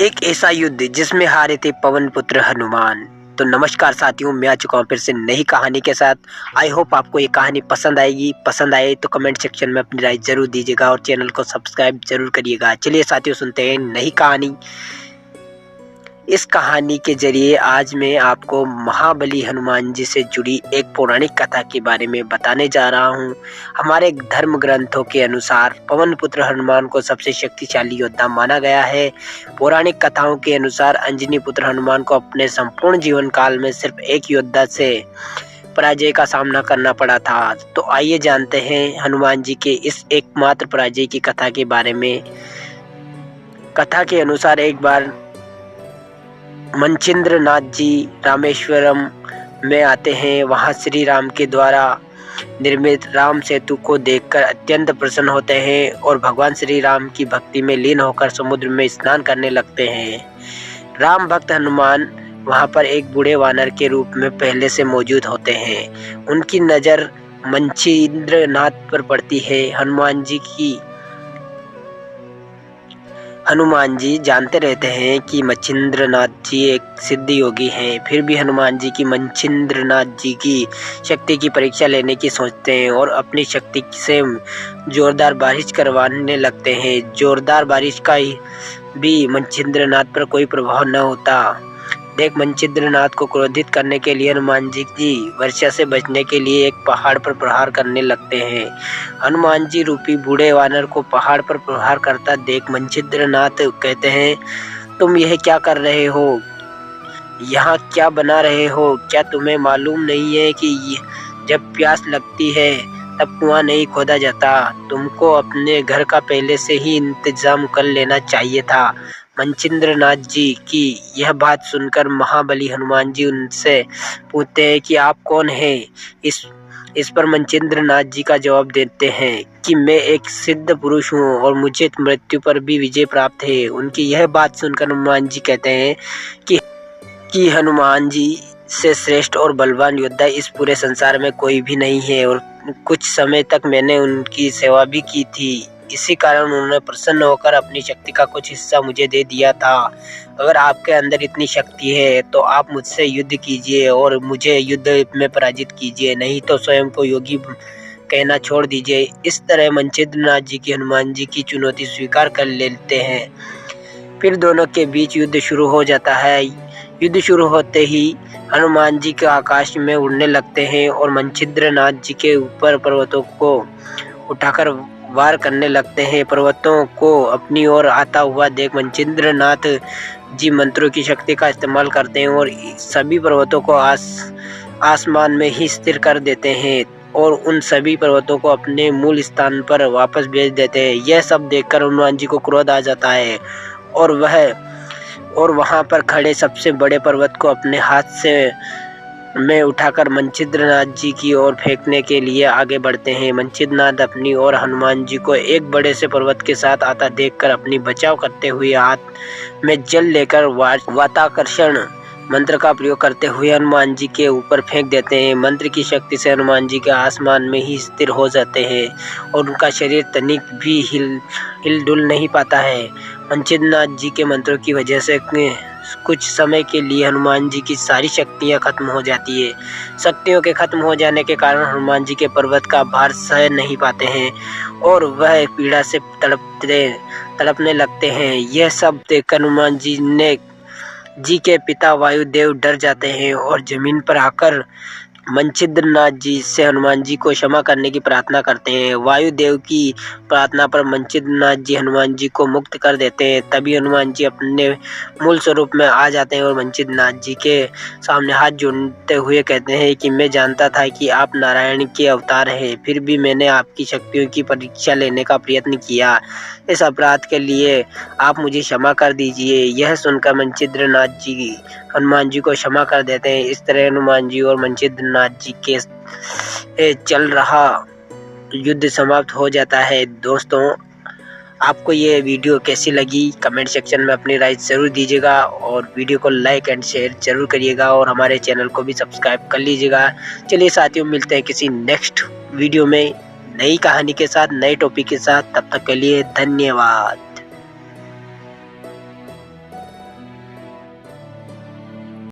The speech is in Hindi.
एक ऐसा युद्ध जिसमें हारे थे पवन पुत्र हनुमान। तो नमस्कार साथियों, मैं आ चुका हूँ फिर से नई कहानी के साथ। आई होप आपको ये कहानी पसंद आएगी। पसंद आए तो कमेंट सेक्शन में अपनी राय जरूर दीजिएगा और चैनल को सब्सक्राइब जरूर करिएगा। चलिए साथियों, सुनते हैं नई कहानी। इस कहानी के जरिए आज मैं आपको महाबली हनुमान जी से जुड़ी एक पौराणिक कथा के बारे में बताने जा रहा हूँ। हमारे धर्म ग्रंथों के अनुसार पवन पुत्र हनुमान को सबसे शक्तिशाली योद्धा माना गया है। पौराणिक कथाओं के अनुसार अंजनी पुत्र हनुमान को अपने संपूर्ण जीवन काल में सिर्फ एक योद्धा से पराजय का सामना करना पड़ा था। तो आइए जानते हैं हनुमान जी के इस एकमात्र पराजय की कथा के बारे में। कथा के अनुसार एक बार मनचिंद्र नाथ जी रामेश्वरम में आते हैं। वहां श्री राम के द्वारा निर्मित राम सेतु को देखकर अत्यंत प्रसन्न होते हैं और भगवान श्री राम की भक्ति में लीन होकर समुद्र में स्नान करने लगते हैं। राम भक्त हनुमान वहां पर एक बूढ़े वानर के रूप में पहले से मौजूद होते हैं। उनकी नज़र मनचिंद्र नाथ पर पड़ती है। हनुमान जी जानते रहते हैं कि मनचिंद्र नाथ जी एक सिद्ध योगी हैं। फिर भी हनुमान जी की मनचिंद्र नाथ जी की शक्ति की परीक्षा लेने की सोचते हैं और अपनी शक्ति से जोरदार बारिश करवाने लगते हैं। जोरदार बारिश का भी मनचिंद्र नाथ पर कोई प्रभाव न होता देख मनचिंद्र नाथ को क्रोधित करने के लिए हनुमान जी वर्षा से बचने के लिए एक पहाड़ पर प्रहार करने लगते हैं। हनुमान जी रूपी बूढ़े वानर को पहाड़ पर प्रहार करता देख मनचिंद्र नाथ कहते हैं, तुम यह क्या कर रहे हो? यहाँ क्या बना रहे हो? क्या तुम्हें मालूम नहीं है कि जब प्यास लगती है तब कुआं नहीं खोदा जाता? तुमको अपने घर का पहले से ही इंतजाम कर लेना चाहिए था। मनचिंद्र नाथ जी की यह बात सुनकर महाबली हनुमान जी उनसे पूछते हैं कि आप कौन हैं? इस पर मनचिंद्र नाथ जी का जवाब देते हैं कि मैं एक सिद्ध पुरुष हूँ और मुझे मृत्यु पर भी विजय प्राप्त है। उनकी यह बात सुनकर हनुमान जी कहते हैं कि हनुमान जी से श्रेष्ठ और बलवान योद्धा इस पूरे संसार में कोई भी नहीं है और कुछ समय तक मैंने उनकी सेवा भी की थी। इसी कारण उन्होंने प्रसन्न होकर अपनी शक्ति का कुछ हिस्सा मुझे दे दिया था। अगर आपके अंदर इतनी शक्ति है तो आप मुझसे युद्ध कीजिए और मुझे युद्ध में पराजित कीजिए, नहीं तो स्वयं को योगी कहना छोड़ दीजिए। इस तरह मनचिंद्र नाथ जी की हनुमान जी की चुनौती स्वीकार कर लेते हैं। फिर दोनों के बीच युद्ध शुरू हो जाता है। युद्ध शुरू होते ही हनुमान जी के आकाश में उड़ने लगते हैं और मनचिंद्र नाथ जी के ऊपर पर्वतों को उठाकर वार करने लगते हैं। पर्वतों को अपनी ओर आता हुआ देख मनचिंद्र नाथ जी मंत्रों की शक्ति का इस्तेमाल करते हैं और सभी पर्वतों को आसमान में ही स्थिर कर देते हैं और उन सभी पर्वतों को अपने मूल स्थान पर वापस भेज देते हैं। यह सब देखकर हनुमान जी को क्रोध आ जाता है और वहां पर खड़े सबसे बड़े पर्वत को अपने हाथ में उठाकर मनचिंद्र नाथ जी की ओर फेंकने के लिए आगे बढ़ते हैं। मनचिंद्र नाथ अपनी ओर हनुमान जी को एक बड़े से पर्वत के साथ आता देखकर अपनी बचाव करते हुए हाथ में जल लेकर वाताकर्षण मंत्र का प्रयोग करते हुए हनुमान जी के ऊपर फेंक देते हैं। मंत्र की शक्ति से हनुमान जी के आसमान में ही स्थिर हो जाते हैं और उनका शरीर तनिक भी हिल-डुल नहीं पाता है। मनचिंद्र नाथ जी के मंत्रों की वजह से कुछ समय के लिए हनुमान जी की सारी शक्तियां खत्म हो जाती है। शक्तियों के खत्म हो जाने के कारण हनुमान जी के पर्वत का भार सह नहीं पाते हैं और वह पीड़ा से तड़पने लगते हैं। यह सब देखकर हनुमान जी के पिता वायुदेव डर जाते हैं और जमीन पर आकर मनचिंद्र नाथ जी से हनुमान जी को क्षमा करने की प्रार्थना करते हैं। वायुदेव की प्रार्थना पर मनचिंद्र नाथ जी हनुमान जी को मुक्त कर देते हैं। तभी हनुमान जी अपने मूल स्वरूप में आ जाते हैं और मनचिंद्र नाथ जी के सामने हाथ जोड़ते हुए कहते हैं कि मैं जानता था कि आप नारायण के अवतार हैं, फिर भी मैंने आपकी शक्तियों की परीक्षा लेने का प्रयत्न किया। इस अपराध के लिए आप मुझे क्षमा कर दीजिए। यह सुनकर मनचिंद्र नाथ जी हनुमान जी को क्षमा कर देते हैं। इस तरह हनुमान जी और मनचिंद्र नाथ जी के चल रहा युद्ध समाप्त हो जाता है। दोस्तों, आपको ये वीडियो कैसी लगी कमेंट सेक्शन में अपनी राय ज़रूर दीजिएगा और वीडियो को लाइक एंड शेयर ज़रूर करिएगा और हमारे चैनल को भी सब्सक्राइब कर लीजिएगा। चलिए साथियों, मिलते हैं किसी नेक्स्ट वीडियो में नई कहानी के साथ, नए टॉपिक के साथ। तब तक के लिए धन्यवाद।